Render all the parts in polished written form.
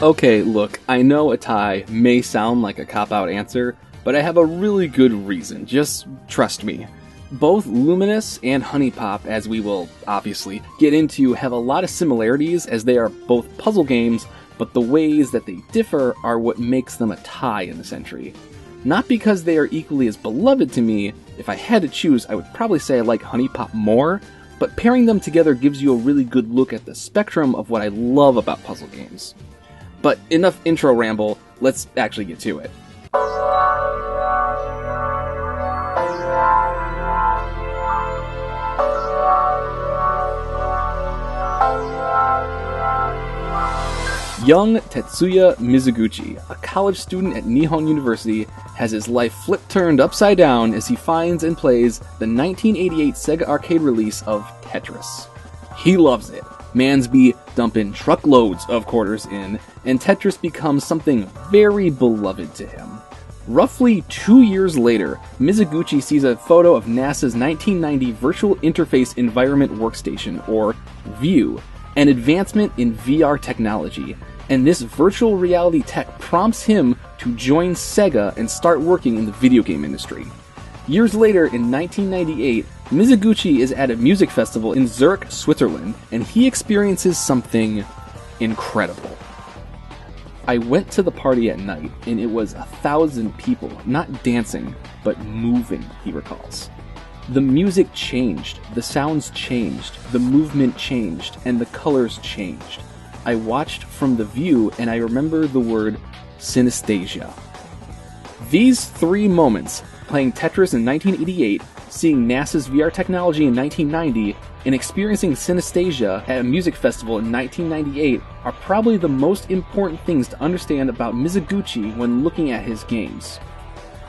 Okay, look, I know a tie may sound like a cop-out answer, but I have a really good reason, just trust me. Both Luminous and HuniePop, as we will obviously get into, have a lot of similarities as they are both puzzle games, but the ways that they differ are what makes them a tie in this entry. Not because they are equally as beloved to me. If I had to choose, I would probably say I like HuniePop more, but pairing them together gives you a really good look at the spectrum of what I love about puzzle games. But enough intro ramble, let's actually get to it. Young Tetsuya Mizuguchi, a college student at Nihon University, has his life flip-turned upside down as he finds and plays the 1988 Sega arcade release of Tetris. He loves it. Mans be dumping truckloads of quarters in, and Tetris becomes something very beloved to him. Roughly 2 years later, Mizuguchi sees a photo of NASA's 1990 Virtual Interface Environment Workstation, or VIEW, an advancement in VR technology, and this virtual reality tech prompts him to join Sega and start working in the video game industry. Years later, in 1998, Mizuguchi is at a music festival in Zurich, Switzerland, and he experiences something incredible. I went to the party at night, and it was 1,000 people, not dancing, but moving, he recalls. The music changed, the sounds changed, the movement changed, and the colors changed. I watched from the view, and I remember the word synesthesia. These three moments, playing Tetris in 1988, seeing NASA's VR technology in 1990, and experiencing synesthesia at a music festival in 1998, are probably the most important things to understand about Mizuguchi when looking at his games.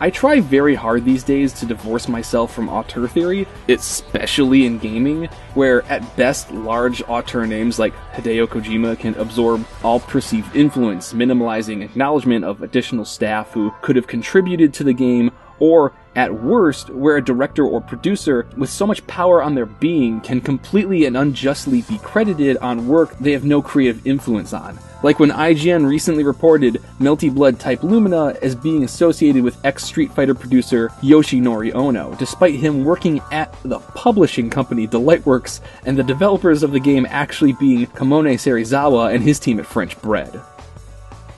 I try very hard these days to divorce myself from auteur theory, especially in gaming, where at best large auteur names like Hideo Kojima can absorb all perceived influence, minimalizing acknowledgement of additional staff who could have contributed to the game, or at worst, where a director or producer with so much power on their being can completely and unjustly be credited on work they have no creative influence on. Like when IGN recently reported Melty Blood Type Lumina as being associated with ex-Street Fighter producer Yoshinori Ono, despite him working at the publishing company Delightworks and the developers of the game actually being Kamone Serizawa and his team at French Bread.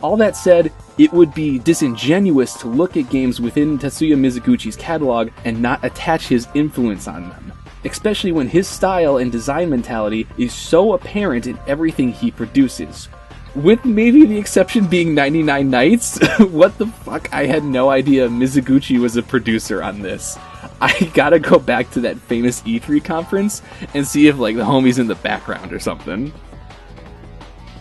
All that said, it would be disingenuous to look at games within Tetsuya Mizuguchi's catalog and not attach his influence on them, especially when his style and design mentality is so apparent in everything he produces. With maybe the exception being 99 Nights, what the fuck, I had no idea Mizuguchi was a producer on this. I gotta go back to that famous E3 conference and see if like the homie's in the background or something.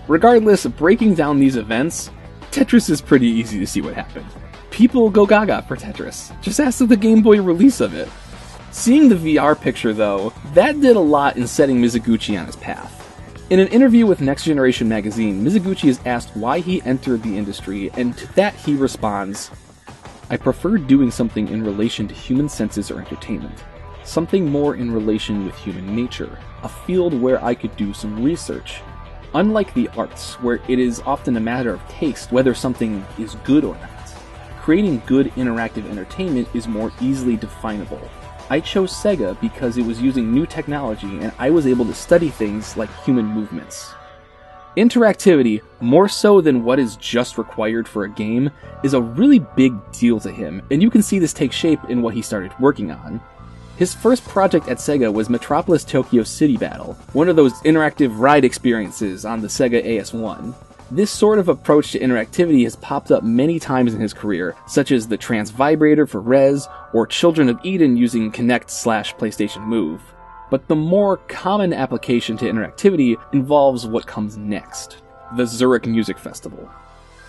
Regardless, breaking down these events, Tetris is pretty easy to see what happened. People go gaga for Tetris. Just ask the Game Boy release of it. Seeing the VR picture, though, that did a lot in setting Mizuguchi on his path. In an interview with Next Generation magazine, Mizuguchi is asked why he entered the industry, and to that he responds, "I prefer doing something in relation to human senses or entertainment. Something more in relation with human nature. A field where I could do some research. Unlike the arts, where it is often a matter of taste whether something is good or not, creating good interactive entertainment is more easily definable. I chose Sega because it was using new technology and I was able to study things like human movements." Interactivity, more so than what is just required for a game, is a really big deal to him, and you can see this take shape in what he started working on. His first project at Sega was Metropolis Tokyo City Battle, one of those interactive ride experiences on the Sega AS1. This sort of approach to interactivity has popped up many times in his career, such as the Trance Vibrator for Rez, or Children of Eden using Kinect/PlayStation Move. But the more common application to interactivity involves what comes next, the Zurich Music Festival.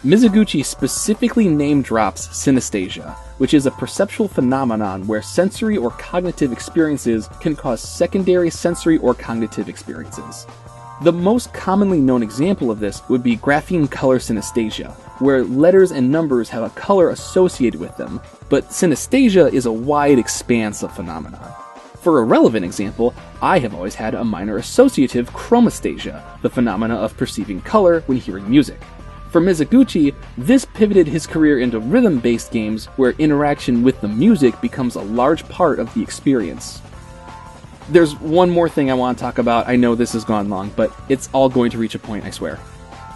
Mizuguchi specifically name-drops synesthesia, which is a perceptual phenomenon where sensory or cognitive experiences can cause secondary sensory or cognitive experiences. The most commonly known example of this would be grapheme color synesthesia, where letters and numbers have a color associated with them, but synesthesia is a wide expanse of phenomena. For a relevant example, I have always had a minor associative chromesthesia, the phenomena of perceiving color when hearing music. For Mizuguchi, this pivoted his career into rhythm-based games where interaction with the music becomes a large part of the experience. There's one more thing I want to talk about. I know this has gone long, but it's all going to reach a point, I swear.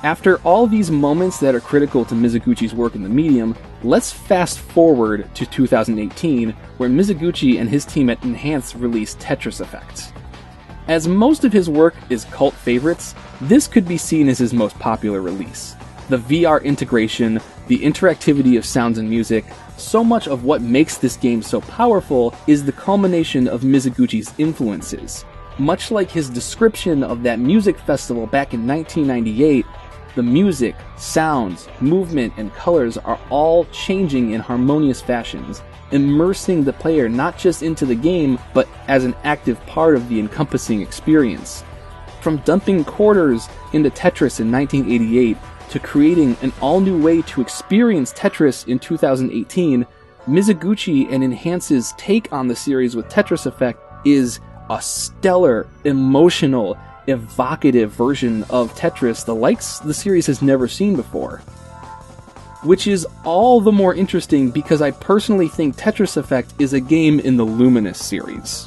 After all these moments that are critical to Mizuguchi's work in the medium, let's fast forward to 2018, where Mizuguchi and his team at Enhance released Tetris Effect. As most of his work is cult favorites, this could be seen as his most popular release. The VR integration, the interactivity of sounds and music, so much of what makes this game so powerful is the culmination of Mizuguchi's influences. Much like his description of that music festival back in 1998, the music, sounds, movement, and colors are all changing in harmonious fashions, immersing the player not just into the game, but as an active part of the encompassing experience. From dumping quarters into Tetris in 1988 to creating an all-new way to experience Tetris in 2018, Mizuguchi and Enhance's take on the series with Tetris Effect is a stellar, emotional, evocative version of Tetris the likes the series has never seen before. Which is all the more interesting because I personally think Tetris Effect is a game in the Luminous series.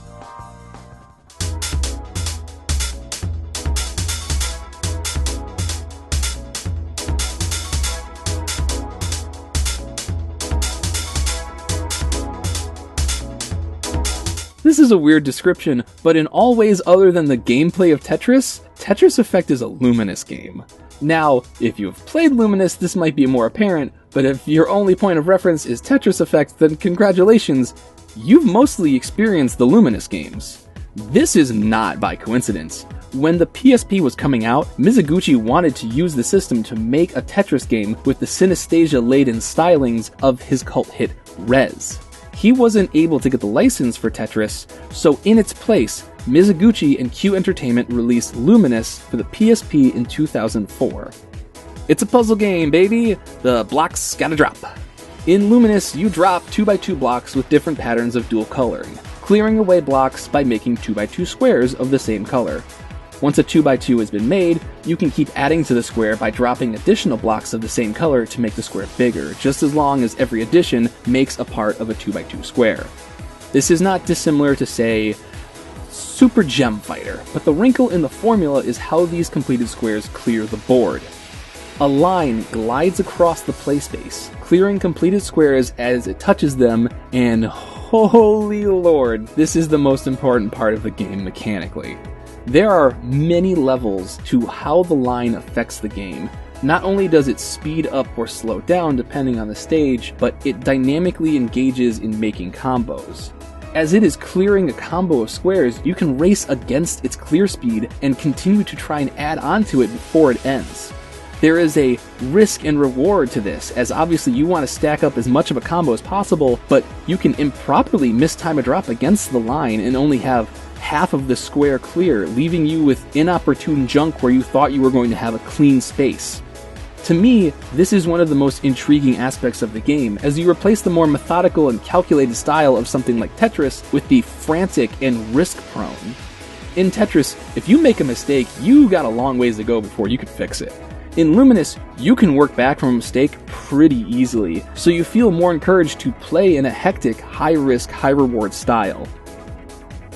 This is a weird description, but in all ways other than the gameplay of Tetris, Tetris Effect is a Luminous game. Now, if you've played Luminous, this might be more apparent, but if your only point of reference is Tetris Effect, then congratulations, you've mostly experienced the Luminous games. This is not by coincidence. When the PSP was coming out, Mizuguchi wanted to use the system to make a Tetris game with the synesthesia-laden stylings of his cult hit Rez. He wasn't able to get the license for Tetris, so in its place, Mizuguchi and Q Entertainment released Luminous for the PSP in 2004. It's a puzzle game, baby! The blocks gotta drop. In Luminous, you drop 2x2 blocks with different patterns of dual coloring, clearing away blocks by making 2x2 squares of the same color. Once a 2x2 has been made, you can keep adding to the square by dropping additional blocks of the same color to make the square bigger, just as long as every addition makes a part of a 2x2 square. This is not dissimilar to, say, Super Gem Fighter, but the wrinkle in the formula is how these completed squares clear the board. A line glides across the play space, clearing completed squares as it touches them, and holy lord, this is the most important part of the game mechanically. There are many levels to how the line affects the game. Not only does it speed up or slow down depending on the stage, but it dynamically engages in making combos. As it is clearing a combo of squares, you can race against its clear speed and continue to try and add onto it before it ends. There is a risk and reward to this, as obviously you want to stack up as much of a combo as possible, but you can improperly mistime a drop against the line and only have half of the square clear, leaving you with inopportune junk where you thought you were going to have a clean space. To me, this is one of the most intriguing aspects of the game, as you replace the more methodical and calculated style of something like Tetris with the frantic and risk-prone. In Tetris, if you make a mistake, you got a long ways to go before you can fix it. In Luminous, you can work back from a mistake pretty easily, so you feel more encouraged to play in a hectic, high-risk, high-reward style.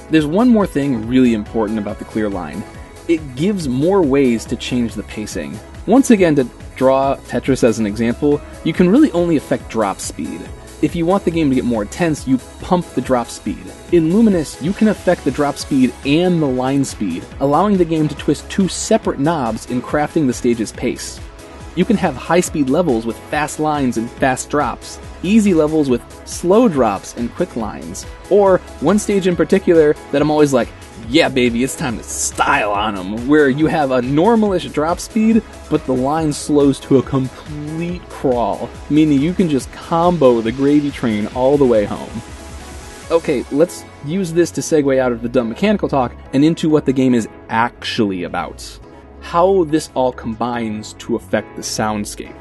There's one more thing really important about the clear line. It gives more ways to change the pacing. Once again, to draw Tetris as an example, you can really only affect drop speed. If you want the game to get more intense, you pump the drop speed. In Luminous, you can affect the drop speed and the line speed, allowing the game to twist two separate knobs in crafting the stage's pace. You can have high-speed levels with fast lines and fast drops, easy levels with slow drops and quick lines, or one stage in particular that I'm always like, yeah baby, it's time to style on them, where you have a normalish drop speed, but the line slows to a complete crawl, meaning you can just combo the gravy train all the way home. Okay, let's use this to segue out of the dumb mechanical talk and into what the game is actually about. How this all combines to affect the soundscape.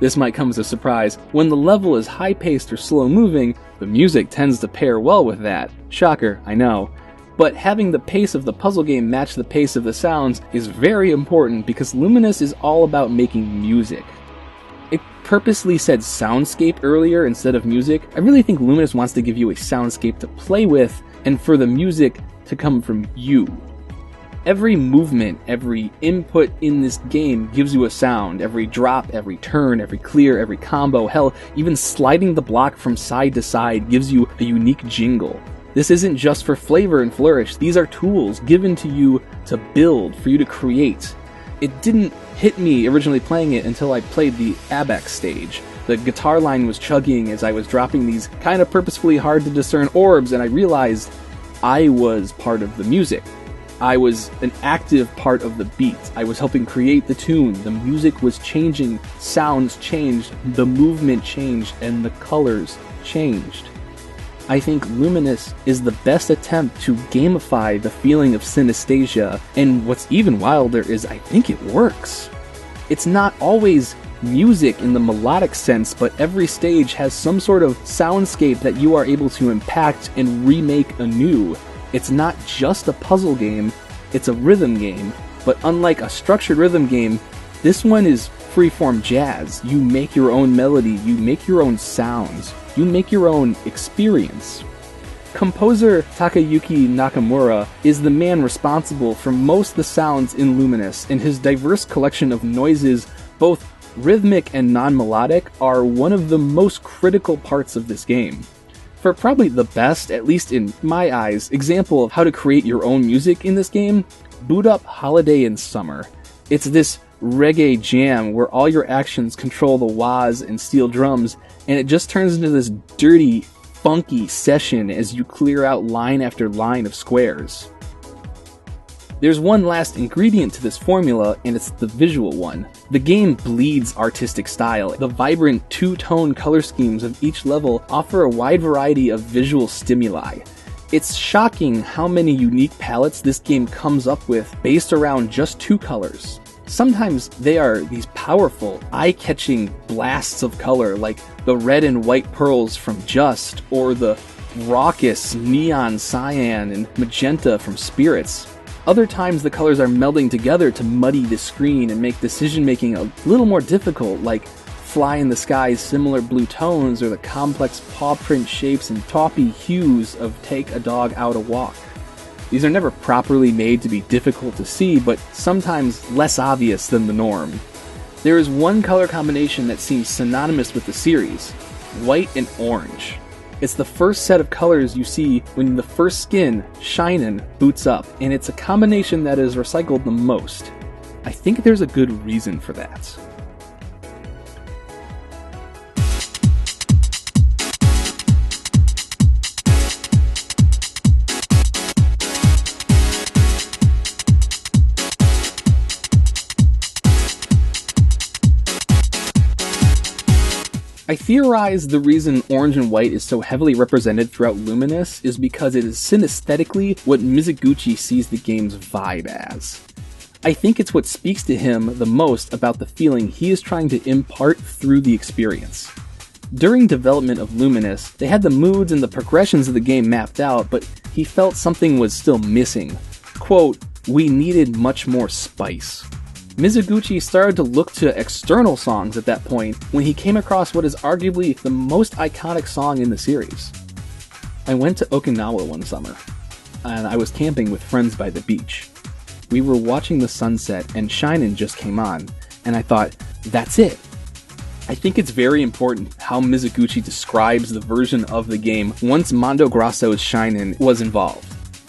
This might come as a surprise. When the level is high-paced or slow-moving, the music tends to pair well with that. Shocker, I know. But having the pace of the puzzle game match the pace of the sounds is very important because Luminous is all about making music. purposely said soundscape earlier instead of music, I really think Luminous wants to give you a soundscape to play with and for the music to come from you. Every movement, every input in this game gives you a sound. Every drop, every turn, every clear, every combo, hell, even sliding the block from side to side gives you a unique jingle. This isn't just for flavor and flourish. These are tools given to you to build, for you to create. It didn't hit me originally playing it until I played the Abax stage. The guitar line was chugging as I was dropping these kind of purposefully hard to discern orbs, and I realized I was part of the music. I was an active part of the beat. I was helping create the tune. The music was changing, sounds changed, the movement changed, and the colors changed. I think Luminous is the best attempt to gamify the feeling of synesthesia, and what's even wilder is I think it works. It's not always music in the melodic sense, but every stage has some sort of soundscape that you are able to impact and remake anew. It's not just a puzzle game, it's a rhythm game, but unlike a structured rhythm game, this one is freeform jazz. You make your own melody, you make your own sounds, you make your own experience. Composer Takayuki Nakamura is the man responsible for most of the sounds in Luminous, and his diverse collection of noises, both rhythmic and non-melodic, are one of the most critical parts of this game. For probably the best, at least in my eyes, example of how to create your own music in this game, boot up Holiday in Summer. It's this reggae jam where all your actions control the wahs and steel drums, and it just turns into this dirty, funky session as you clear out line after line of squares. There's one last ingredient to this formula, and it's the visual one. The game bleeds artistic style. The vibrant two-tone color schemes of each level offer a wide variety of visual stimuli. It's shocking how many unique palettes this game comes up with based around just two colors. Sometimes they are these powerful, eye-catching blasts of color, like the red and white pearls from Just, or the raucous neon cyan and magenta from Spirits. Other times the colors are melding together to muddy the screen and make decision-making a little more difficult, like Fly in the Sky's similar blue tones or the complex paw print shapes and taupey hues of Take a Dog Out a Walk. These are never properly made to be difficult to see, but sometimes less obvious than the norm. There is one color combination that seems synonymous with the series: white and orange. It's the first set of colors you see when the first skin, Shinin', boots up, and it's a combination that is recycled the most. I think there's a good reason for that. I theorize the reason orange and white is so heavily represented throughout Luminous is because it is synesthetically what Mizuguchi sees the game's vibe as. I think it's what speaks to him the most about the feeling he is trying to impart through the experience. During development of Luminous, they had the moods and the progressions of the game mapped out, but he felt something was still missing. Quote, "We needed much more spice." Mizuguchi started to look to external songs at that point when he came across what is arguably the most iconic song in the series. I went to Okinawa one summer, and I was camping with friends by the beach. We were watching the sunset, and Shinin' just came on, and I thought, that's it. I think it's very important how Mizuguchi describes the version of the game once Mondo Grosso's Shinin' was involved.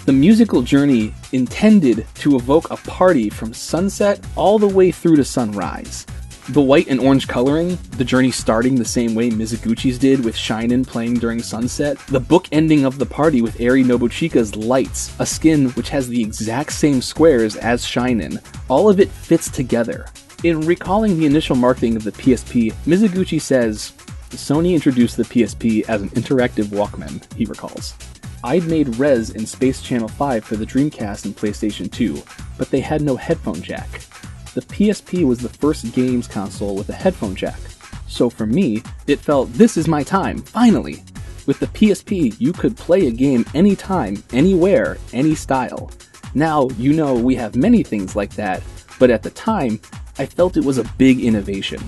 The musical journey intended to evoke a party from sunset all the way through to sunrise. The white and orange coloring, the journey starting the same way Mizuguchi's did with Shinin' playing during sunset, the book ending of the party with Eri Nobuchika's lights, a skin which has the exact same squares as Shinin', all of it fits together. In recalling the initial marketing of the PSP, Mizuguchi says, "Sony introduced the PSP as an interactive Walkman," he recalls. "I'd made Rez and Space Channel 5 for the Dreamcast and PlayStation 2, but they had no headphone jack. The PSP was the first games console with a headphone jack. So for me, it felt, this is my time, finally! With the PSP, you could play a game anytime, anywhere, any style. Now, you know, we have many things like that, but at the time, I felt it was a big innovation.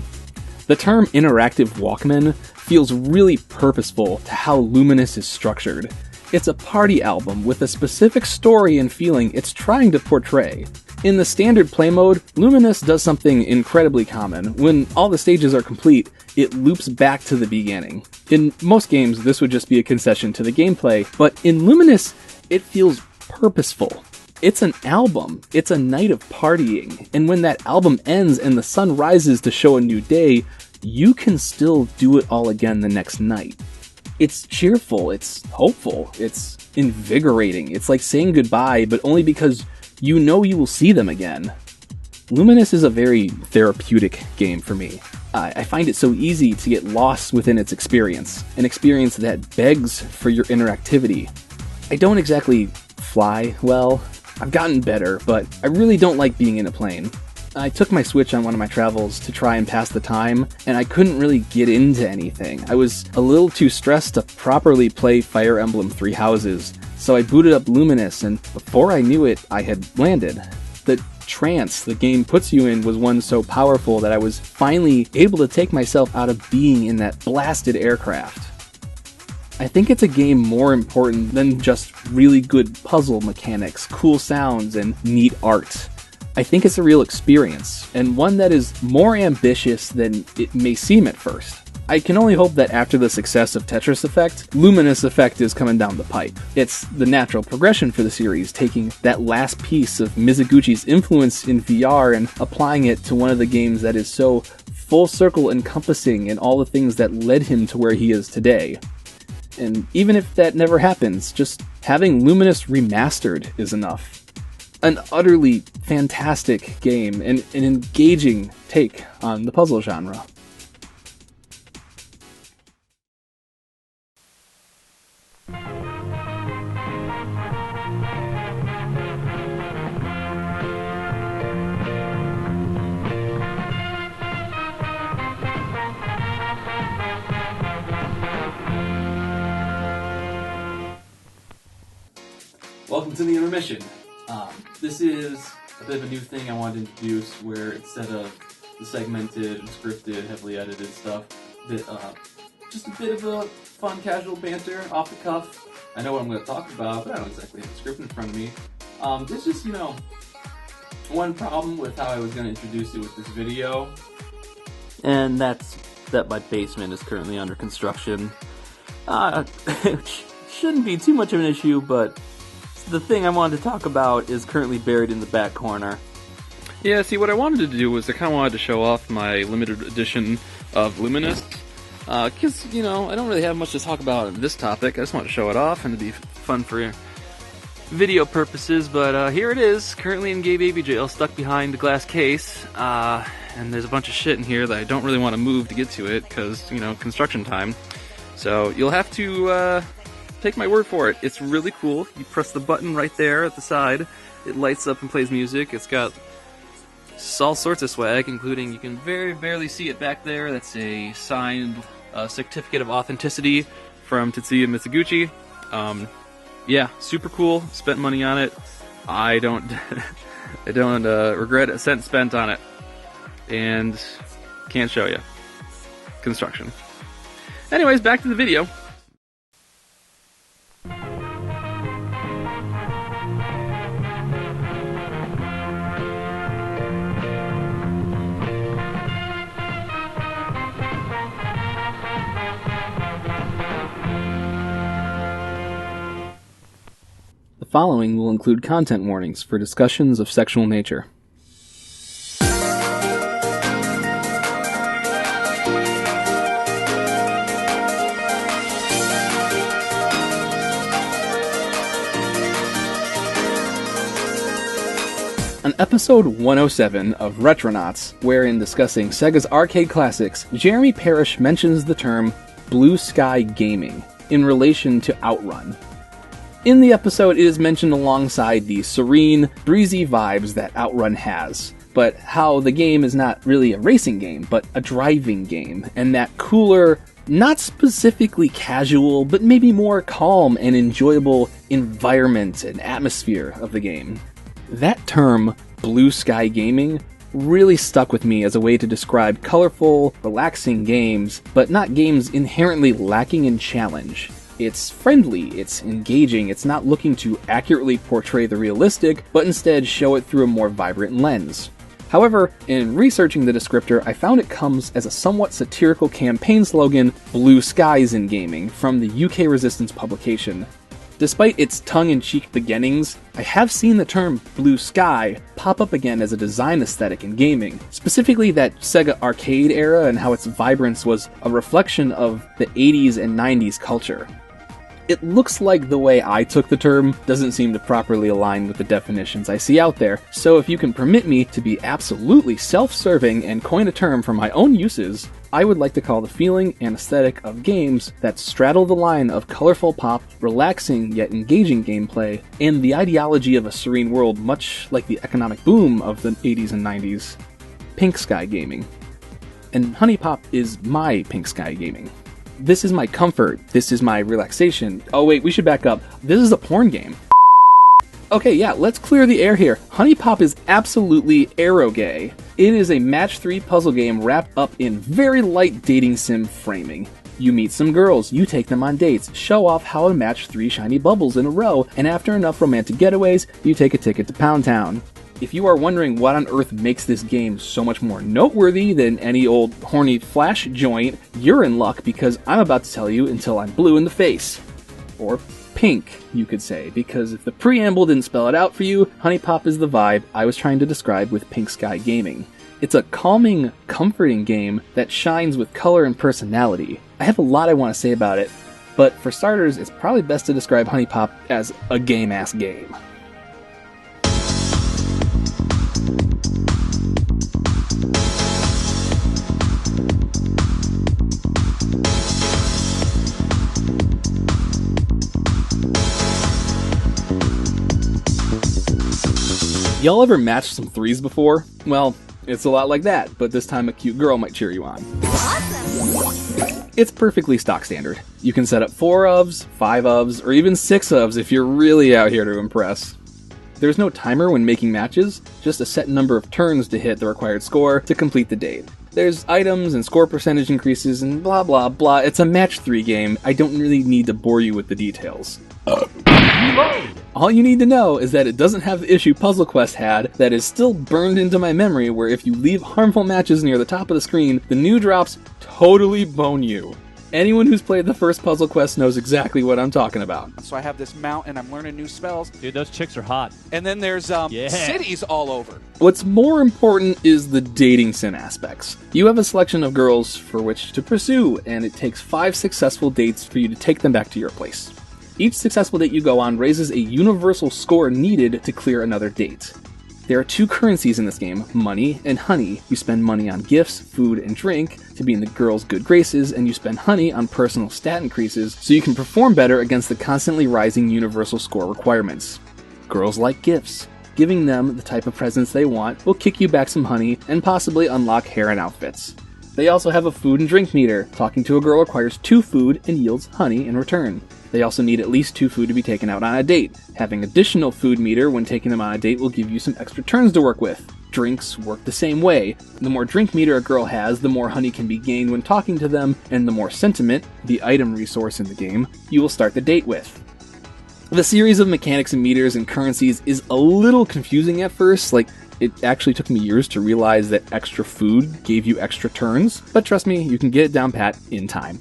The term interactive Walkman feels really purposeful to how Luminous is structured. It's a party album with a specific story and feeling it's trying to portray. In the standard play mode, Luminous does something incredibly common. When all the stages are complete, it loops back to the beginning. In most games, this would just be a concession to the gameplay, but in Luminous, it feels purposeful. It's an album. It's a night of partying. And when that album ends and the sun rises to show a new day, you can still do it all again the next night. It's cheerful, it's hopeful, it's invigorating. It's like saying goodbye, but only because you know you will see them again. Luminous is a very therapeutic game for me. I find it so easy to get lost within its experience, an experience that begs for your interactivity. I don't exactly fly well. I've gotten better, but I really don't like being in a plane. I took my Switch on one of my travels to try and pass the time, and I couldn't really get into anything. I was a little too stressed to properly play Fire Emblem Three Houses, so I booted up Luminous, and before I knew it, I had landed. The trance the game puts you in was one so powerful that I was finally able to take myself out of being in that blasted aircraft. I think it's a game more important than just really good puzzle mechanics, cool sounds, and neat art. I think it's a real experience, and one that is more ambitious than it may seem at first. I can only hope that after the success of Tetris Effect, Luminous Effect is coming down the pipe. It's the natural progression for the series, taking that last piece of Mizuguchi's influence in VR and applying it to one of the games that is so full circle encompassing in all the things that led him to where he is today. And even if that never happens, just having Luminous remastered is enough. An utterly fantastic game and an engaging take on the puzzle genre. Welcome to the intermission. This is a bit of a new thing I wanted to introduce, where instead of the segmented, scripted, heavily edited stuff, just a bit of a fun, casual banter, off the cuff. I know what I'm going to talk about, but I don't exactly have the script in front of me. There's just, one problem with how I was going to introduce it with this video, and that's that my basement is currently under construction. Which shouldn't be too much of an issue, but the thing I wanted to talk about is currently buried in the back corner. Yeah, see, what I wanted to do was I kind of wanted to show off my limited edition of Luminous. Because, I don't really have much to talk about on this topic. I just want to show it off, and it'd be fun for video purposes. But here it is, currently in gay baby jail, stuck behind a glass case. And there's a bunch of shit in here that I don't really want to move to get to it, because, construction time. So you'll have to take my word for it. It's really cool. You press the button right there at the side. It lights up and plays music. It's got all sorts of swag, including, you can very barely see it back there. That's a signed certificate of authenticity from Tetsuya Mizuguchi. Yeah, super cool. Spent money on it. I don't regret a cent spent on it. And can't show you. Construction. Anyways, back to the video. The following will include content warnings for discussions of sexual nature. On episode 107 of Retronauts, wherein discussing Sega's arcade classics, Jeremy Parrish mentions the term Blue Sky Gaming in relation to Outrun. In the episode, it is mentioned alongside the serene, breezy vibes that Outrun has, but how the game is not really a racing game, but a driving game, and that cooler, not specifically casual, but maybe more calm and enjoyable environment and atmosphere of the game. That term, Blue Sky Gaming, really stuck with me as a way to describe colorful, relaxing games, but not games inherently lacking in challenge. It's friendly, it's engaging, it's not looking to accurately portray the realistic, but instead show it through a more vibrant lens. However, in researching the descriptor, I found it comes as a somewhat satirical campaign slogan, "Blue Skies in Gaming," from the UK Resistance publication. Despite its tongue-in-cheek beginnings, I have seen the term "blue sky" pop up again as a design aesthetic in gaming, specifically that Sega arcade era and how its vibrance was a reflection of the 80s and 90s culture. It looks like the way I took the term doesn't seem to properly align with the definitions I see out there, so if you can permit me to be absolutely self-serving and coin a term for my own uses, I would like to call the feeling and aesthetic of games that straddle the line of colorful pop, relaxing yet engaging gameplay, and the ideology of a serene world much like the economic boom of the 80s and 90s. Pink Sky Gaming. And Honey Pop is my Pink Sky Gaming. This is my comfort, this is my relaxation. Oh wait, we should back up. This is a porn game. Okay, yeah, let's clear the air here. Honey Pop is absolutely ero-gay. It is a match 3 puzzle game wrapped up in very light dating sim framing. You meet some girls, you take them on dates, show off how to match 3 shiny bubbles in a row, and after enough romantic getaways, you take a ticket to Pound Town. If you are wondering what on earth makes this game so much more noteworthy than any old horny flash joint, you're in luck because I'm about to tell you until I'm blue in the face. Or pink, you could say, because if the preamble didn't spell it out for you, Honey Pop is the vibe I was trying to describe with Pink Sky Gaming. It's a calming, comforting game that shines with color and personality. I have a lot I want to say about it, but for starters, it's probably best to describe Honey Pop as a game-ass game. Y'all ever matched some threes before? Well, it's a lot like that, but this time a cute girl might cheer you on. Awesome. It's perfectly stock standard. You can set up 4 ofs, 5 ofs, or even 6 ofs if you're really out here to impress. There's no timer when making matches, just a set number of turns to hit the required score to complete the date. There's items and score percentage increases and blah blah blah. It's a match 3 game. I don't really need to bore you with the details. All you need to know is that it doesn't have the issue Puzzle Quest had that is still burned into my memory, where if you leave harmful matches near the top of the screen, the new drops totally bone you. Anyone who's played the first Puzzle Quest knows exactly what I'm talking about. So I have this mount and I'm learning new spells. Dude, those chicks are hot. And then there's cities all over. What's more important is the dating sim aspects. You have a selection of girls for which to pursue, and it takes 5 successful dates for you to take them back to your place. Each successful date you go on raises a universal score needed to clear another date. There are 2 currencies in this game, money and honey. You spend money on gifts, food, and drink to be in the girl's good graces, and you spend honey on personal stat increases so you can perform better against the constantly rising universal score requirements. Girls like gifts. Giving them the type of presents they want will kick you back some honey and possibly unlock hair and outfits. They also have a food and drink meter. Talking to a girl requires 2 food and yields honey in return. They also need at least 2 food to be taken out on a date. Having additional food meter when taking them on a date will give you some extra turns to work with. Drinks work the same way. The more drink meter a girl has, the more honey can be gained when talking to them, and the more sentiment, the item resource in the game, you will start the date with. The series of mechanics and meters and currencies is a little confusing at first, it actually took me years to realize that extra food gave you extra turns, but trust me, you can get it down pat in time.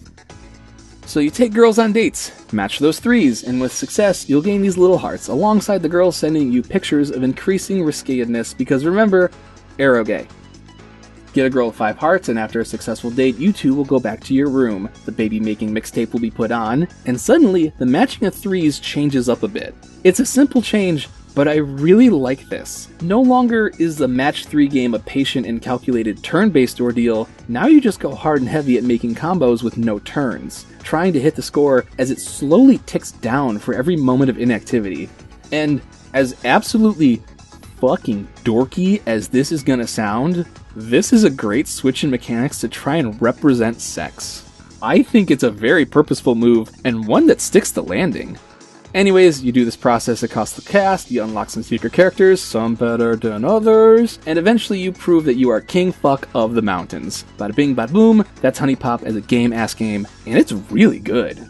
So you take girls on dates, match those 3s, and with success, you'll gain these little hearts, alongside the girls sending you pictures of increasing riskatedness, because remember, ero-gay. Get a girl with 5 hearts, and after a successful date, you 2 will go back to your room. The baby-making mixtape will be put on, and suddenly, the matching of 3s changes up a bit. It's a simple change, but I really like this. No longer is the match 3 game a patient and calculated turn-based ordeal, now you just go hard and heavy at making combos with no turns, trying to hit the score as it slowly ticks down for every moment of inactivity. And as absolutely fucking dorky as this is gonna sound, this is a great switch in mechanics to try and represent sex. I think it's a very purposeful move, and one that sticks the landing. Anyways, you do this process across the cast, you unlock some secret characters, some better than others, and eventually you prove that you are king fuck of the mountains. Bada bing, bada boom, that's HuniePop as a game-ass game, and it's really good.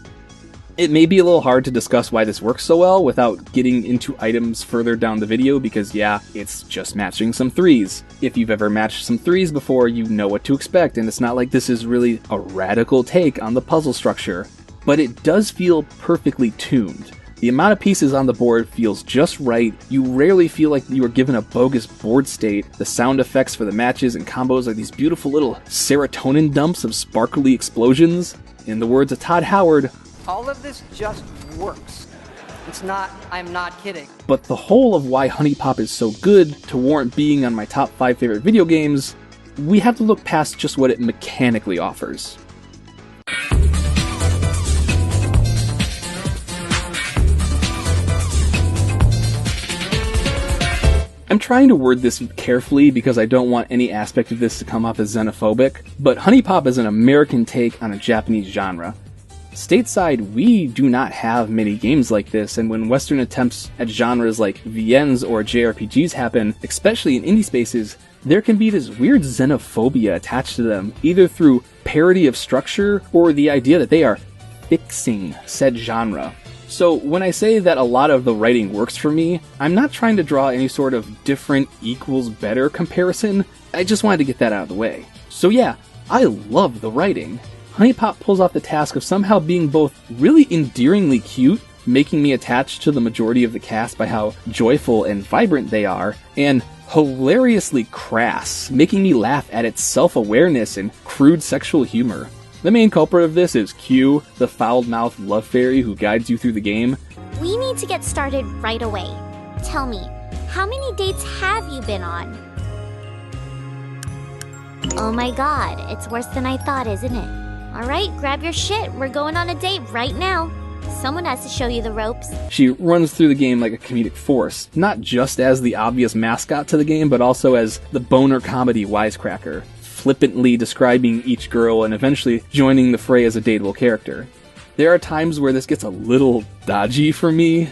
It may be a little hard to discuss why this works so well without getting into items further down the video because yeah, it's just matching some threes. If you've ever matched some threes before, you know what to expect, and it's not like this is really a radical take on the puzzle structure. But it does feel perfectly tuned. The amount of pieces on the board feels just right, you rarely feel like you were given a bogus board state, the sound effects for the matches and combos are these beautiful little serotonin dumps of sparkly explosions. In the words of Todd Howard, all of this just works. It's not, I'm not kidding. But the whole of why HuniePop is so good to warrant being on my top 5 favorite video games, we have to look past just what it mechanically offers. I'm trying to word this carefully because I don't want any aspect of this to come off as xenophobic, but HuniePop is an American take on a Japanese genre. Stateside, we do not have many games like this, and when Western attempts at genres like VNs or JRPGs happen, especially in indie spaces, there can be this weird xenophobia attached to them, either through parody of structure or the idea that they are fixing said genre. So when I say that a lot of the writing works for me, I'm not trying to draw any sort of different equals better comparison, I just wanted to get that out of the way. So yeah, I love the writing. HuniePop pulls off the task of somehow being both really endearingly cute, making me attached to the majority of the cast by how joyful and vibrant they are, and hilariously crass, making me laugh at its self-awareness and crude sexual humor. The main culprit of this is Q, the foul-mouthed love fairy who guides you through the game. We need to get started right away. Tell me, how many dates have you been on? Oh my god, it's worse than I thought, isn't it? Alright, grab your shit, we're going on a date right now. Someone has to show you the ropes. She runs through the game like a comedic force, not just as the obvious mascot to the game, but also as the boner comedy wisecracker, flippantly describing each girl and eventually joining the fray as a dateable character. There are times where this gets a little dodgy for me,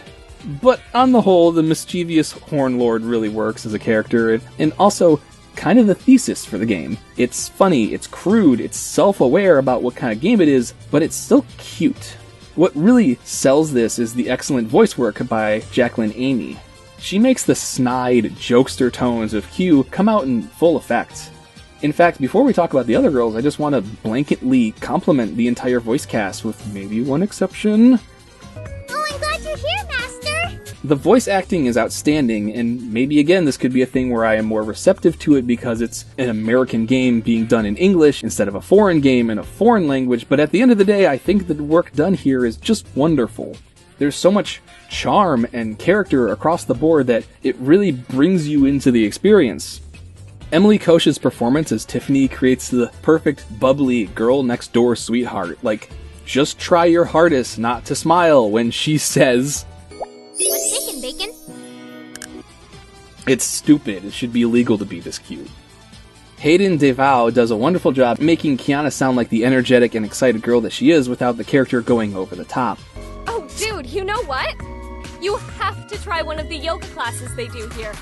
but on the whole, the mischievous Horn Lord really works as a character, and also kind of the thesis for the game. It's funny, it's crude, it's self-aware about what kind of game it is, but it's still cute. What really sells this is the excellent voice work by Jacqueline Amy. She makes the snide, jokester tones of Q come out in full effect. In fact, before we talk about the other girls, I just want to blanketly compliment the entire voice cast, with maybe one exception. Oh, I'm glad you're here, Master! The voice acting is outstanding, and maybe again this could be a thing where I am more receptive to it because it's an American game being done in English instead of a foreign game in a foreign language, but at the end of the day, I think the work done here is just wonderful. There's so much charm and character across the board that it really brings you into the experience. Emily Koch's performance as Tiffany creates the perfect, bubbly, girl-next-door sweetheart. Like, just try your hardest not to smile when she says, What's shaking, bacon? It's stupid, it should be illegal to be this cute. Hayden DeVoe does a wonderful job making Kiana sound like the energetic and excited girl that she is without the character going over the top. Oh, dude, you know what? You have to try one of the yoga classes they do here.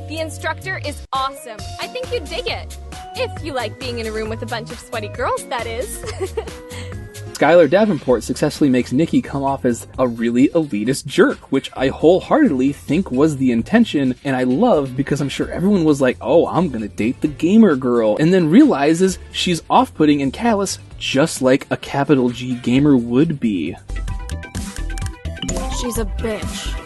The instructor is awesome. I think you'd dig it. If you like being in a room with a bunch of sweaty girls, that is. Skylar Davenport successfully makes Nikki come off as a really elitist jerk, which I wholeheartedly think was the intention, and I love because I'm sure everyone was like, oh, I'm gonna date the gamer girl, and then realizes she's off-putting and callous just like a capital G gamer would be. She's a bitch.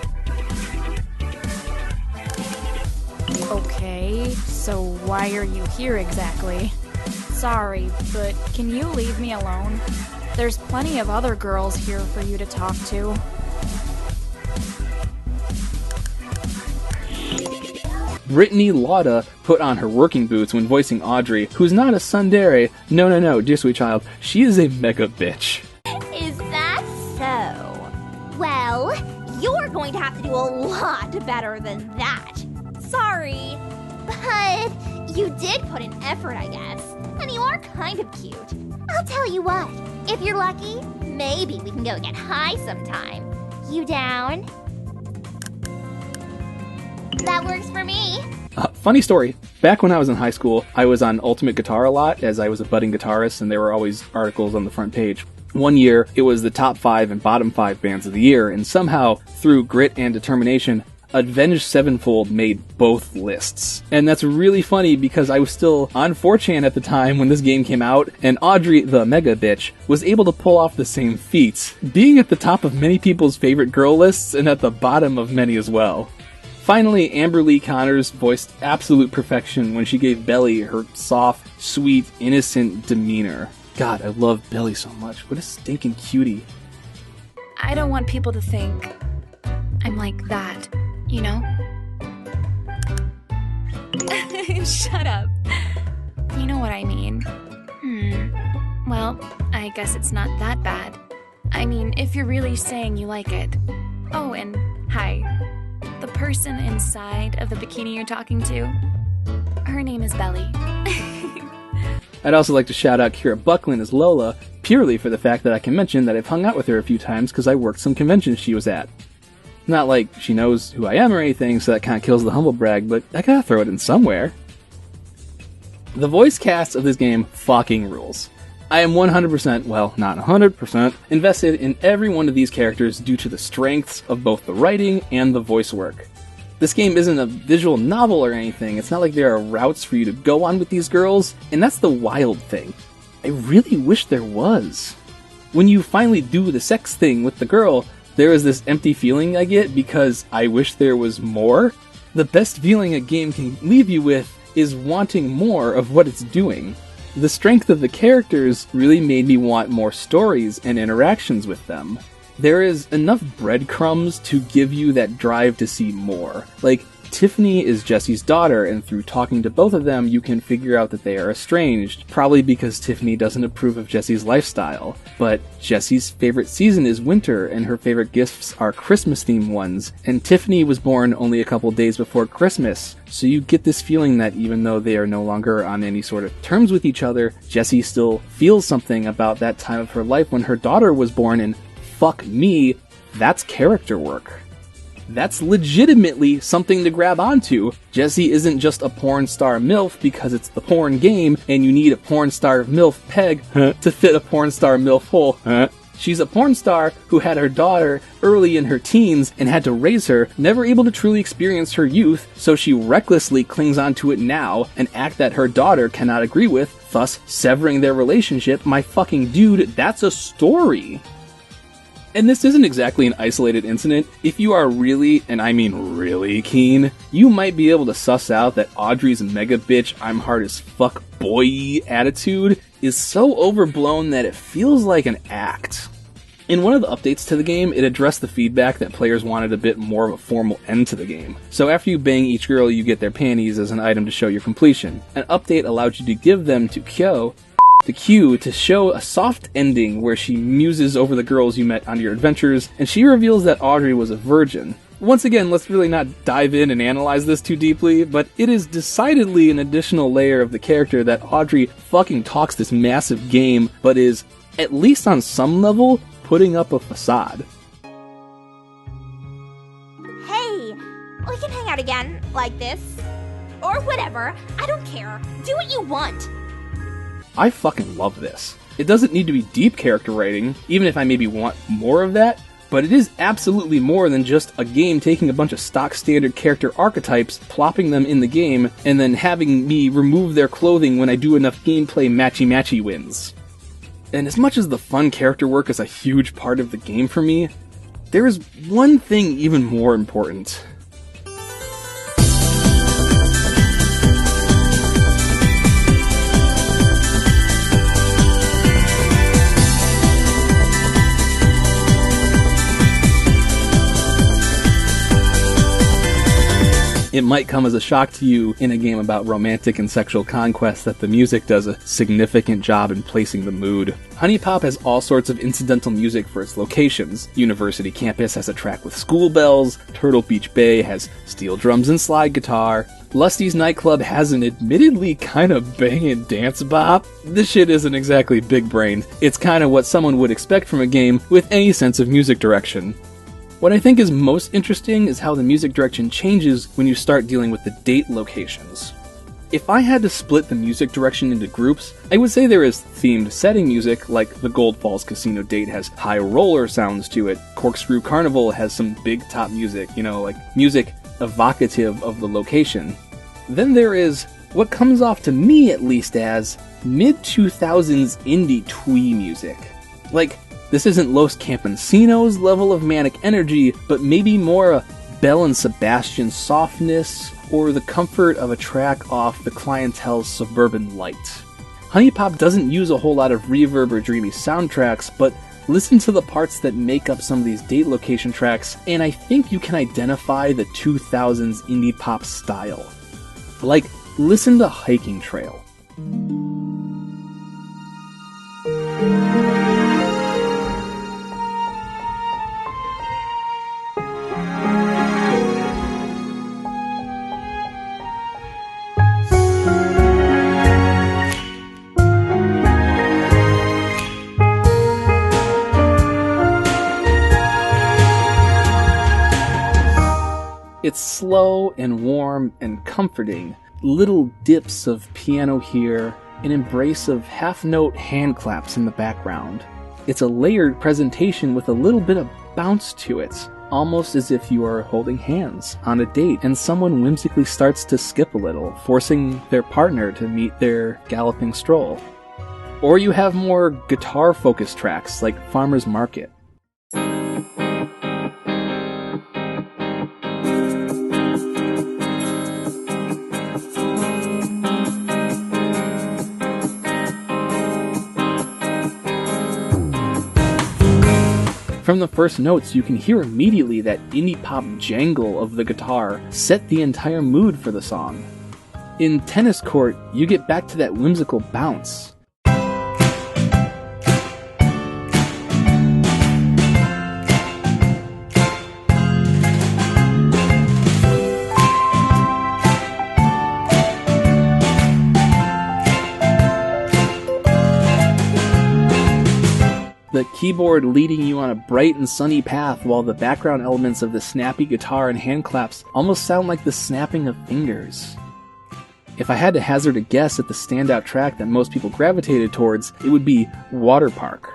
Okay, so why are you here exactly? Sorry, but can you leave me alone? There's plenty of other girls here for you to talk to. Brittany Lauda put on her working boots when voicing Audrey, who's not a tsundere. No, dear sweet child, she is a mega bitch. Is that so? Well, you're going to have to do a lot better than that. Sorry. But you did put in effort, I guess. And you are kind of cute. I'll tell you what, if you're lucky, maybe we can go get high sometime. You down? That works for me. Funny story. Back when I was in high school, I was on Ultimate Guitar a lot, as I was a budding guitarist, and there were always articles on the front page. One year, it was the top 5 and bottom 5 bands of the year, and somehow, through grit and determination, Avenged Sevenfold made both lists. And that's really funny because I was still on 4chan at the time when this game came out, and Audrey, the mega bitch, was able to pull off the same feats, being at the top of many people's favorite girl lists and at the bottom of many as well. Finally, Amber Lee Connors voiced absolute perfection when she gave Belly her soft, sweet, innocent demeanor. God, I love Belly so much. What a stinking cutie. I don't want people to think I'm like that, you know? Shut up. You know what I mean. Well, I guess it's not that bad. I mean, if you're really saying you like it. Oh, and hi. The person inside of the bikini you're talking to, her name is Belly. I'd also like to shout out Kira Buckland as Lola, purely for the fact that I can mention that I've hung out with her a few times because I worked some conventions she was at. Not like she knows who I am or anything, so that kind of kills the humble brag, but I gotta throw it in somewhere. The voice cast of this game fucking rules. I am 100%, well, not 100%, invested in every one of these characters due to the strengths of both the writing and the voice work. This game isn't a visual novel or anything, it's not like there are routes for you to go on with these girls, and that's the wild thing. I really wish there was. When you finally do the sex thing with the girl, there is this empty feeling I get because I wish there was more. The best feeling a game can leave you with is wanting more of what it's doing. The strength of the characters really made me want more stories and interactions with them. There is enough breadcrumbs to give you that drive to see more. Like, Tiffany is Jesse's daughter, and through talking to both of them, you can figure out that they are estranged, probably because Tiffany doesn't approve of Jesse's lifestyle. But Jesse's favorite season is winter, and her favorite gifts are Christmas-themed ones, and Tiffany was born only a couple days before Christmas, so you get this feeling that even though they are no longer on any sort of terms with each other, Jessie still feels something about that time of her life when her daughter was born, and fuck me, that's character work. That's legitimately something to grab onto. Jessie isn't just a porn star MILF because it's the porn game and you need a porn star MILF peg to fit a porn star MILF hole. She's a porn star who had her daughter early in her teens and had to raise her, never able to truly experience her youth, so she recklessly clings onto it now, an act that her daughter cannot agree with, thus severing their relationship. My fucking dude, that's a story. And this isn't exactly an isolated incident. If you are really, and I mean really keen, you might be able to suss out that Audrey's mega bitch, I'm hard as fuck boy attitude is so overblown that it feels like an act. In one of the updates to the game, it addressed the feedback that players wanted a bit more of a formal end to the game. So after you bang each girl, you get their panties as an item to show your completion. An update allowed you to give them to Kyo, the Q, to show a soft ending where she muses over the girls you met on your adventures, and she reveals that Audrey was a virgin. Once again, let's really not dive in and analyze this too deeply, but it is decidedly an additional layer of the character that Audrey fucking talks this massive game, but is, at least on some level, putting up a facade. Hey, we can hang out again, like this. Or whatever, I don't care. Do what you want. I fucking love this. It doesn't need to be deep character writing, even if I maybe want more of that, but it is absolutely more than just a game taking a bunch of stock standard character archetypes, plopping them in the game, and then having me remove their clothing when I do enough gameplay matchy-matchy wins. And as much as the fun character work is a huge part of the game for me, there is one thing even more important. It might come as a shock to you in a game about romantic and sexual conquest that the music does a significant job in placing the mood. HuniePop has all sorts of incidental music for its locations. University Campus has a track with school bells, Turtle Beach Bay has steel drums and slide guitar, Lusty's Nightclub has an admittedly kind of bangin' dance bop. This shit isn't exactly big brained. It's kind of what someone would expect from a game with any sense of music direction. What I think is most interesting is how the music direction changes when you start dealing with the date locations. If I had to split the music direction into groups, I would say there is themed setting music, like the Gold Falls Casino date has high roller sounds to it, Corkscrew Carnival has some big top music, like music evocative of the location. Then there is what comes off to me at least as mid-2000s indie twee music. Like, this isn't Los Campesinos level of manic energy, but maybe more a Belle and Sebastian softness, or the comfort of a track off the Clientele's Suburban Light. HuniePop doesn't use a whole lot of reverb or dreamy soundtracks, but listen to the parts that make up some of these date location tracks, and I think you can identify the 2000s indie pop style. Like, listen to Hiking Trail. It's slow and warm and comforting, little dips of piano here, an embrace of half-note hand claps in the background. It's a layered presentation with a little bit of bounce to it, almost as if you are holding hands on a date and someone whimsically starts to skip a little, forcing their partner to meet their galloping stroll. Or you have more guitar-focused tracks like Farmer's Market. From the first notes, you can hear immediately that indie pop jangle of the guitar set the entire mood for the song. In Tennis Court, you get back to that whimsical bounce. The keyboard leading you on a bright and sunny path, while the background elements of the snappy guitar and hand claps almost sound like the snapping of fingers. If I had to hazard a guess at the standout track that most people gravitated towards, it would be Water Park.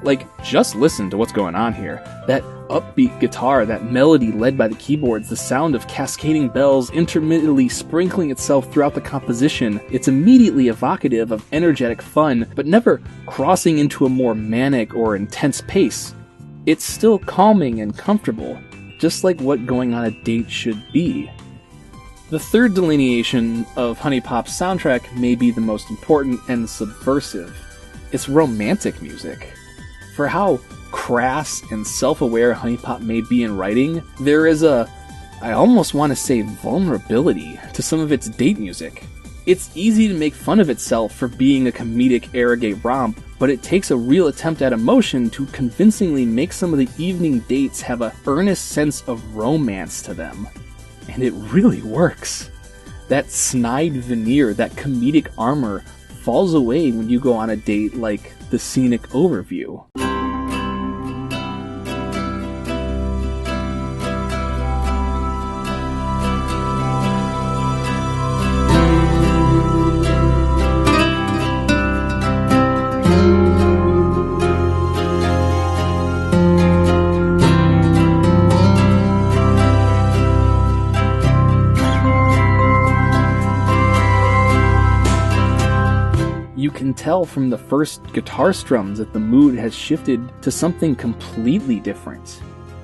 Like, just listen to what's going on here. That upbeat guitar, that melody led by the keyboards, the sound of cascading bells intermittently sprinkling itself throughout the composition. It's immediately evocative of energetic fun, but never crossing into a more manic or intense pace. It's still calming and comfortable, just like what going on a date should be. The third delineation of HuniePop's soundtrack may be the most important and subversive. It's romantic music. For how crass and self-aware HuniePop may be in writing, there is I almost want to say vulnerability to some of its date music. It's easy to make fun of itself for being a comedic air-gay romp, but it takes a real attempt at emotion to convincingly make some of the evening dates have an earnest sense of romance to them. And it really works. That snide veneer, that comedic armor, falls away when you go on a date like the scenic overview. You can tell from the first guitar strums that the mood has shifted to something completely different.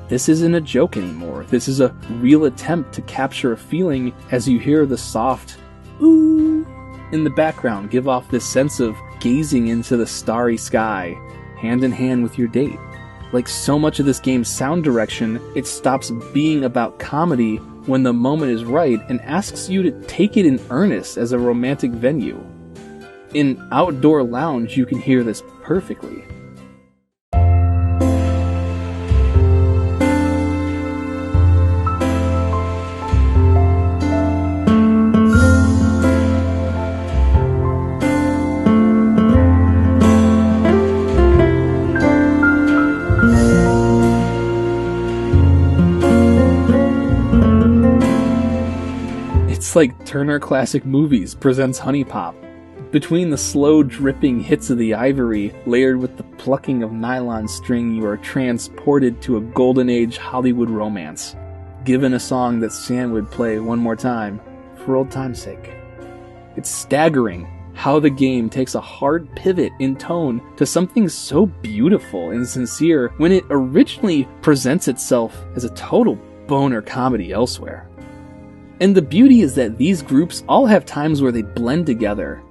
This isn't a joke anymore. This is a real attempt to capture a feeling as you hear the soft ooh in the background give off this sense of gazing into the starry sky, hand in hand with your date. Like so much of this game's sound direction, it stops being about comedy when the moment is right and asks you to take it in earnest as a romantic venue. In Outdoor Lounge, you can hear this perfectly. It's like Turner Classic Movies presents Honey Pop. Between the slow dripping hits of the ivory, layered with the plucking of nylon string, you are transported to a golden age Hollywood romance. Given a song that Sam would play one more time, for old time's sake. It's staggering how the game takes a hard pivot in tone to something so beautiful and sincere when it originally presents itself as a total boner comedy elsewhere. And the beauty is that these groups all have times where they blend together.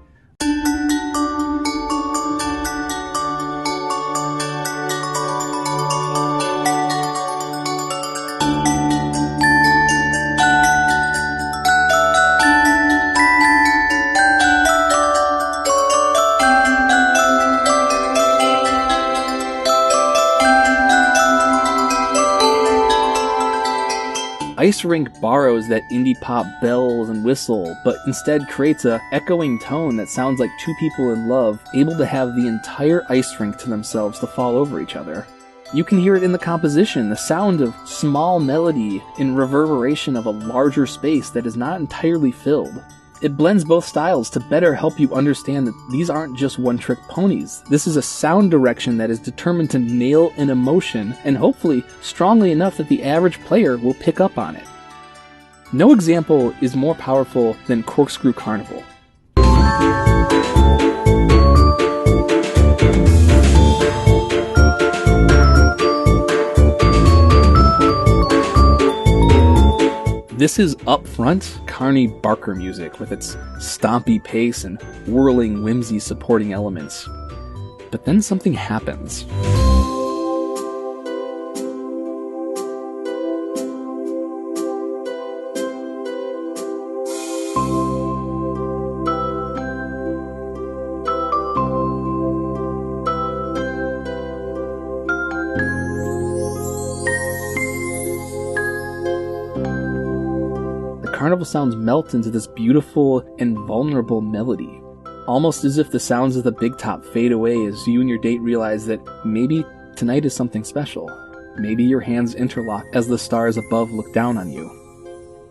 Ice Rink borrows that indie pop bells and whistle, but instead creates a echoing tone that sounds like two people in love, able to have the entire ice rink to themselves to fall over each other. You can hear it in the composition, the sound of small melody in reverberation of a larger space that is not entirely filled. It blends both styles to better help you understand that these aren't just one-trick ponies. This is a sound direction that is determined to nail an emotion, and hopefully strongly enough that the average player will pick up on it. No example is more powerful than Corkscrew Carnival. This is upfront Carney Barker music with its stompy pace and whirling whimsy supporting elements. But then something happens. Carnival sounds melt into this beautiful and vulnerable melody, almost as if the sounds of the big top fade away as you and your date realize that maybe tonight is something special. Maybe your hands interlock as the stars above look down on you.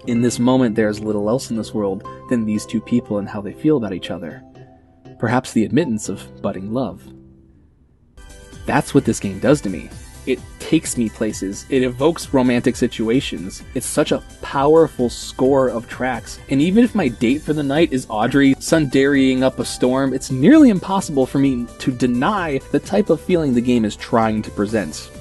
In this moment, there is little else in this world than these two people and how they feel about each other. Perhaps the admittance of budding love. That's what this game does to me. It takes me places. It evokes romantic situations. It's such a powerful score of tracks. And even if my date for the night is Audrey sundarying up a storm, it's nearly impossible for me to deny the type of feeling the game is trying to present.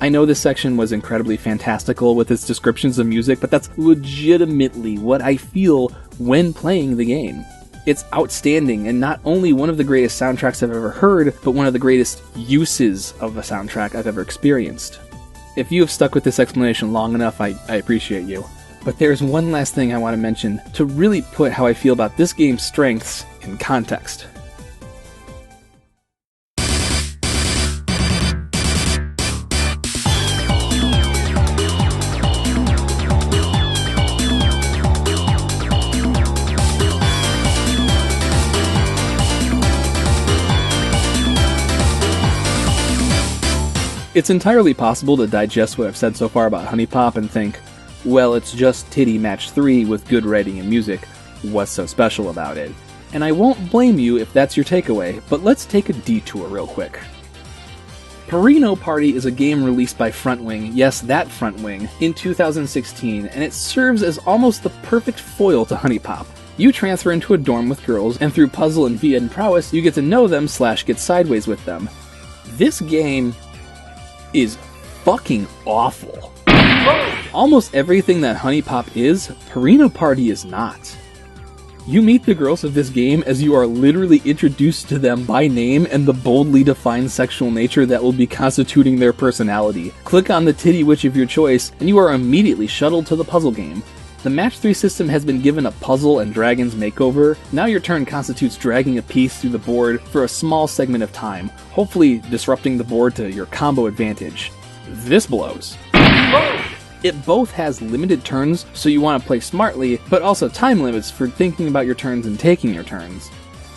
I know this section was incredibly fantastical with its descriptions of music, but that's legitimately what I feel when playing the game. It's outstanding, and not only one of the greatest soundtracks I've ever heard, but one of the greatest uses of a soundtrack I've ever experienced. If you have stuck with this explanation long enough, I appreciate you. But there's one last thing I want to mention to really put how I feel about this game's strengths in context. It's entirely possible to digest what I've said so far about Honey Pop and think, well, it's just Titty Match 3 with good writing and music. What's so special about it? And I won't blame you if that's your takeaway, but let's take a detour real quick. Perino Party is a game released by Frontwing, yes, that Frontwing, in 2016, and it serves as almost the perfect foil to Honey Pop. You transfer into a dorm with girls, and through puzzle and VN prowess, you get to know them / get sideways with them. This game is fucking awful. Almost everything that Honey Pop is, Perino Party is not. You meet the girls of this game as you are literally introduced to them by name and the boldly defined sexual nature that will be constituting their personality. Click on the titty witch of your choice, and you are immediately shuttled to the puzzle game. The Match 3 system has been given a puzzle and dragons makeover. Now your turn constitutes dragging a piece through the board for a small segment of time, hopefully disrupting the board to your combo advantage. This blows. It both has limited turns, so you want to play smartly, but also time limits for thinking about your turns and taking your turns.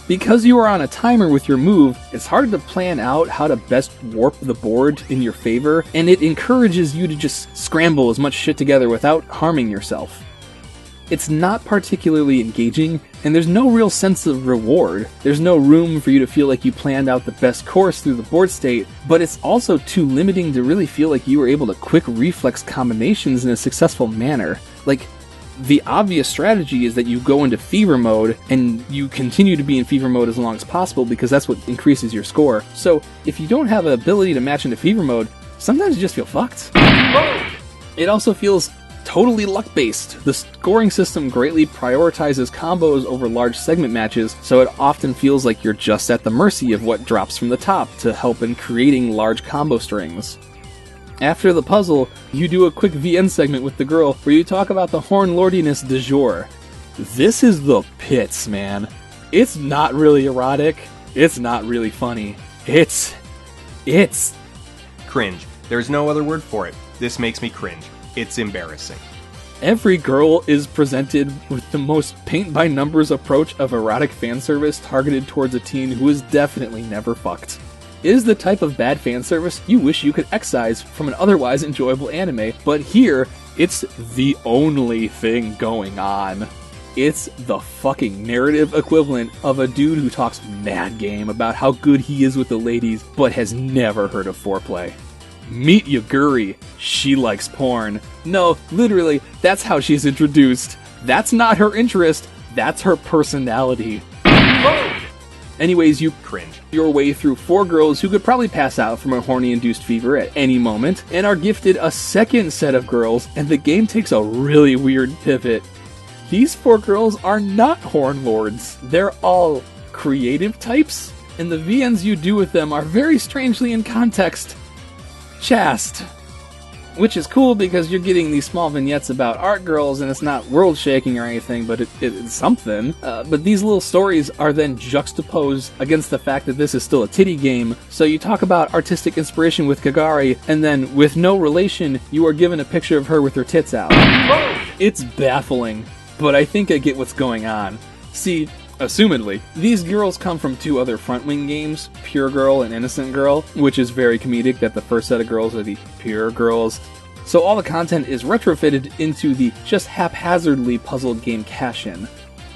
Because you are on a timer with your move, it's hard to plan out how to best warp the board in your favor, and it encourages you to just scramble as much shit together without harming yourself. It's not particularly engaging, and there's no real sense of reward. There's no room for you to feel like you planned out the best course through the board state, but it's also too limiting to really feel like you were able to quick reflex combinations in a successful manner. Like, the obvious strategy is that you go into fever mode, and you continue to be in fever mode as long as possible because that's what increases your score. So, if you don't have an ability to match into fever mode, sometimes you just feel fucked. It also feels totally luck-based. The scoring system greatly prioritizes combos over large segment matches, so it often feels like you're just at the mercy of what drops from the top to help in creating large combo strings. After the puzzle, you do a quick VN segment with the girl where you talk about the horn lordiness du jour. This is the pits, man. It's not really erotic. It's not really funny. It's... Cringe. There's no other word for it. This makes me cringe. It's embarrassing. Every girl is presented with the most paint-by-numbers approach of erotic fan service targeted towards a teen who is definitely never fucked. It is the type of bad fan service you wish you could excise from an otherwise enjoyable anime, but here, it's the only thing going on. It's the fucking narrative equivalent of a dude who talks mad game about how good he is with the ladies, but has never heard of foreplay. Meet Yaguri. She likes porn. No, literally, that's how she's introduced. That's not her interest, that's her personality. Anyways, you Cringe. your way through 4 girls who could probably pass out from a horny-induced fever at any moment, and are gifted a second set of girls, and the game takes a really weird pivot. These 4 girls are not horn lords. They're all creative types, and the VNs you do with them are very strangely in context chaste. Which is cool because you're getting these small vignettes about art girls and it's not world shaking or anything, but it's something. But these little stories are then juxtaposed against the fact that this is still a titty game. So you talk about artistic inspiration with Kagari, and then with no relation, you are given a picture of her with her tits out. It's baffling, but I think I get what's going on. See, assumedly, these girls come from 2 other Front Wing games, Pure Girl and Innocent Girl, which is very comedic that the first set of girls are the Pure Girls. So all the content is retrofitted into the just haphazardly puzzled game cash-in.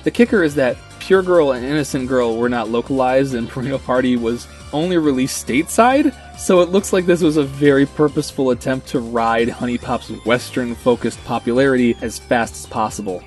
The kicker is that Pure Girl and Innocent Girl were not localized, and Burrito Party was only released stateside, so it looks like this was a very purposeful attempt to ride HuniePop's Western-focused popularity as fast as possible.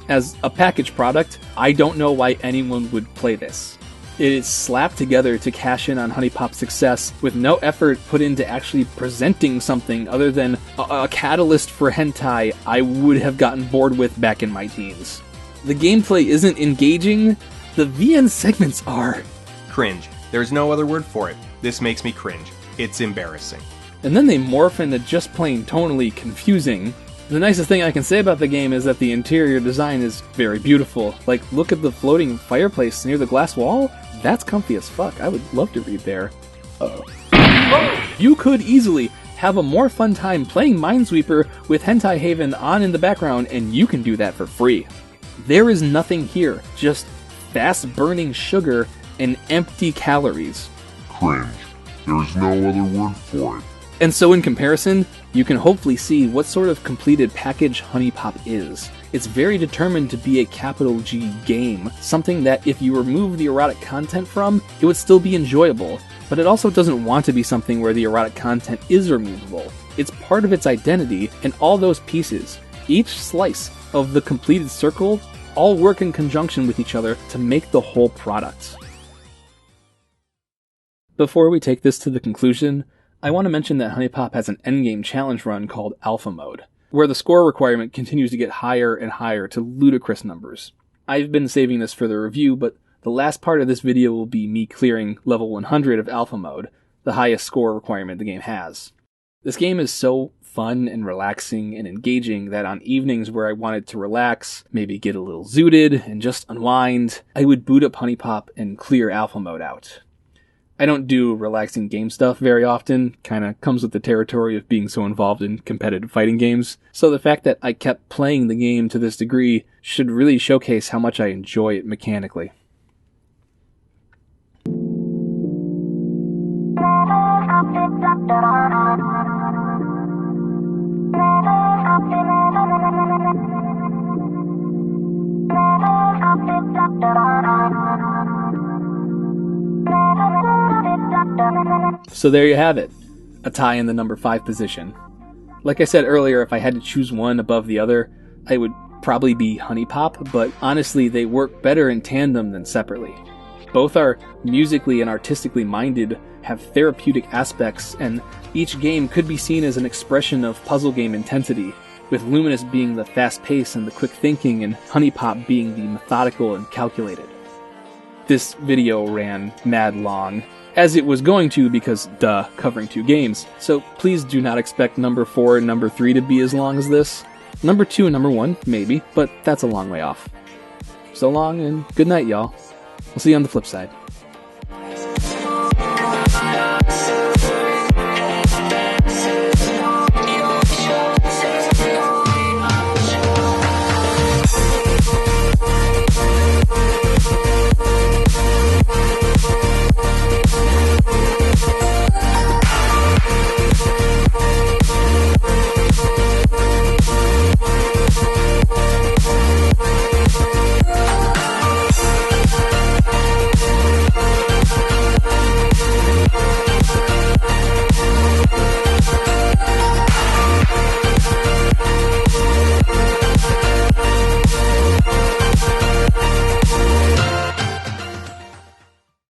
As a packaged product, I don't know why anyone would play this. It is slapped together to cash in on HuniePop's success with no effort put into actually presenting something other than a catalyst for hentai I would have gotten bored with back in my teens. The gameplay isn't engaging, the VN segments are. Cringe. There's no other word for it. This makes me cringe. It's embarrassing. And then they morph into just plain tonally confusing. The nicest thing I can say about the game is that the interior design is very beautiful. Like, look at the floating fireplace near the glass wall? That's comfy as fuck. I would love to read there. You could easily have a more fun time playing Minesweeper with Hentai Haven on in the background, and you can do that for free. There is nothing here, just fast-burning sugar and empty calories. Cringe. There's no other word for it. And so in comparison, you can hopefully see what sort of completed package HuniePop is. It's very determined to be a capital G game, something that if you remove the erotic content from, it would still be enjoyable, but it also doesn't want to be something where the erotic content is removable. It's part of its identity, and all those pieces, each slice of the completed circle, all work in conjunction with each other to make the whole product. Before we take this to the conclusion, I want to mention that HuniePop has an endgame challenge run called Alpha Mode, where the score requirement continues to get higher and higher to ludicrous numbers. I've been saving this for the review, but the last part of this video will be me clearing level 100 of Alpha Mode, the highest score requirement the game has. This game is so fun and relaxing and engaging that on evenings where I wanted to relax, maybe get a little zooted and just unwind, I would boot up Honey Pop and clear alpha mode out. I don't do relaxing game stuff very often, kinda comes with the territory of being so involved in competitive fighting games, so the fact that I kept playing the game to this degree should really showcase how much I enjoy it mechanically. So there you have it, a tie in the number 5 position. Like I said earlier, if I had to choose one above the other, I would probably be Honey Pop, but honestly they work better in tandem than separately. Both are musically and artistically minded, have therapeutic aspects, and each game could be seen as an expression of puzzle game intensity, with Luminous being the fast pace and the quick thinking, and Honey Pop being the methodical and calculated. This video ran mad long, as it was going to because, duh, covering 2 games, so please do not expect number 4 and number 3 to be as long as this. Number 2 and number 1, maybe, but that's a long way off. So long, and good night, y'all. We'll see you on the flip side.